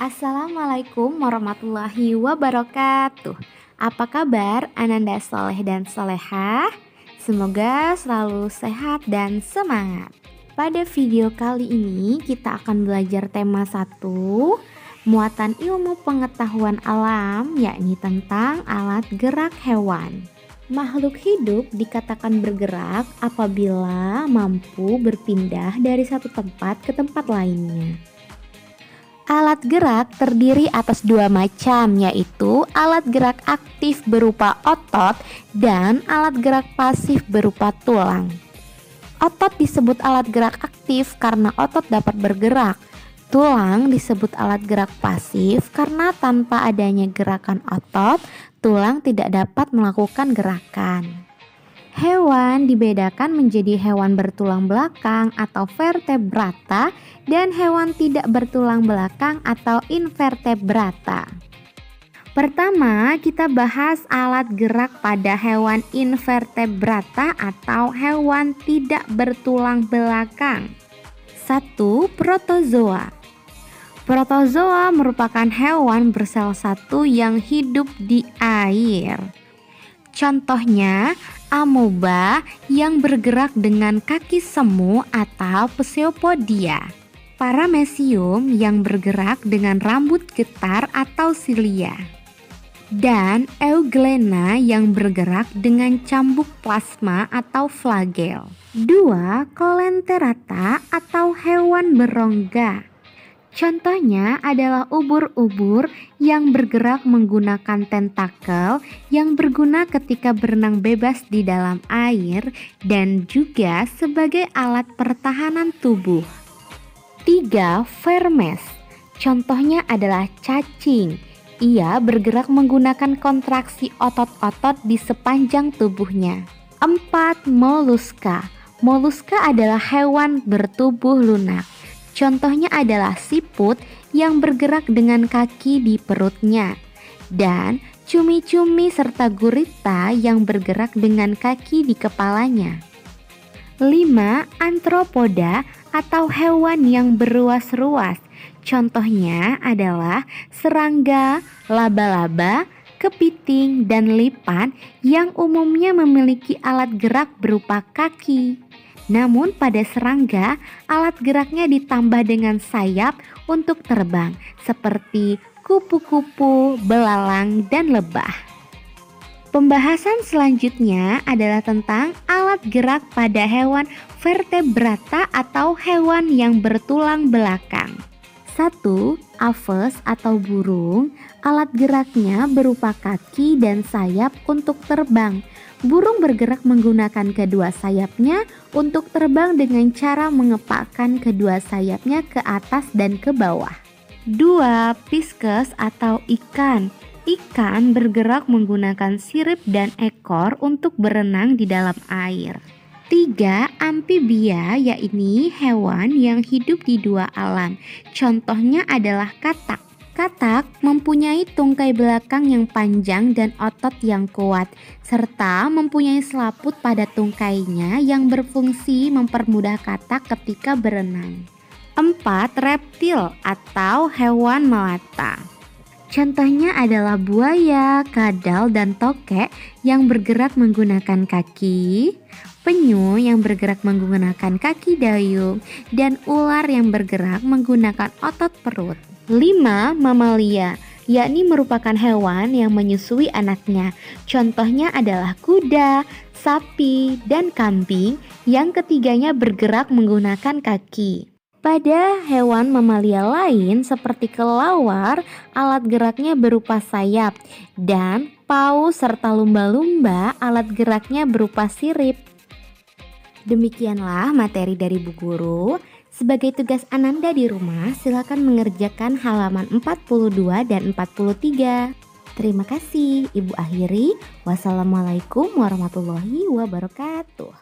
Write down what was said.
Assalamualaikum warahmatullahi wabarakatuh. Apa kabar Ananda Soleh dan Solehah? Semoga selalu sehat dan semangat. Pada video kali ini kita akan belajar tema 1, muatan ilmu pengetahuan alam, yakni tentang alat gerak hewan. Makhluk hidup dikatakan bergerak apabila mampu berpindah dari satu tempat ke tempat lainnya. Alat gerak terdiri atas dua macam, yaitu alat gerak aktif berupa otot dan alat gerak pasif berupa tulang. Otot disebut alat gerak aktif karena otot dapat bergerak. Tulang disebut alat gerak pasif karena tanpa adanya gerakan otot, tulang tidak dapat melakukan gerakan. Hewan dibedakan menjadi hewan bertulang belakang atau vertebrata dan hewan tidak bertulang belakang atau invertebrata. Pertama, kita bahas alat gerak pada hewan invertebrata atau hewan tidak bertulang belakang. 1. Protozoa. Protozoa merupakan hewan bersel satu yang hidup di air. Contohnya, amoeba yang bergerak dengan kaki semu atau pseudopodia. Paramecium yang bergerak dengan rambut getar atau silia. Dan Euglena yang bergerak dengan cambuk plasma atau flagel. 2. Coelenterata atau hewan berongga. Contohnya adalah ubur-ubur yang bergerak menggunakan tentakel yang berguna ketika berenang bebas di dalam air dan juga sebagai alat pertahanan tubuh. 3. Vermes. Contohnya adalah cacing. Ia bergerak menggunakan kontraksi otot-otot di sepanjang tubuhnya. 4. Moluska. Moluska adalah hewan bertubuh lunak. Contohnya adalah siput yang bergerak dengan kaki di perutnya, dan cumi-cumi serta gurita yang bergerak dengan kaki di kepalanya. 5. Antropoda atau hewan yang beruas-ruas. Contohnya adalah serangga, laba-laba, kepiting, dan lipan yang umumnya memiliki alat gerak berupa kaki. Namun pada serangga, alat geraknya ditambah dengan sayap untuk terbang, seperti kupu-kupu, belalang, dan lebah. Pembahasan selanjutnya adalah tentang alat gerak pada hewan vertebrata atau hewan yang bertulang belakang. 1. Aves atau burung, alat geraknya berupa kaki dan sayap untuk terbang. Burung bergerak menggunakan kedua sayapnya untuk terbang dengan cara mengepakkan kedua sayapnya ke atas dan ke bawah. 2. Pisces atau ikan. Ikan bergerak menggunakan sirip dan ekor untuk berenang di dalam air. 3. Amfibia, yaitu hewan yang hidup di dua alam. Contohnya adalah katak. Katak mempunyai tungkai belakang yang panjang dan otot yang kuat, serta mempunyai selaput pada tungkainya yang berfungsi mempermudah katak ketika berenang. 4. Reptil atau hewan melata. Contohnya adalah buaya, kadal, dan tokek yang bergerak menggunakan kaki, penyu yang bergerak menggunakan kaki dayung, dan ular yang bergerak menggunakan otot perut. 5. Mamalia, yakni merupakan hewan yang menyusui anaknya. Contohnya adalah kuda, sapi, dan kambing yang ketiganya bergerak menggunakan kaki. Pada hewan mamalia lain seperti kelawar, alat geraknya berupa sayap, dan paus serta lumba-lumba alat geraknya berupa sirip. Demikianlah materi dari Bu Guru. Sebagai tugas Ananda di rumah, silakan mengerjakan halaman 42 dan 43. Terima kasih. Ibu akhiri. Wassalamualaikum warahmatullahi wabarakatuh.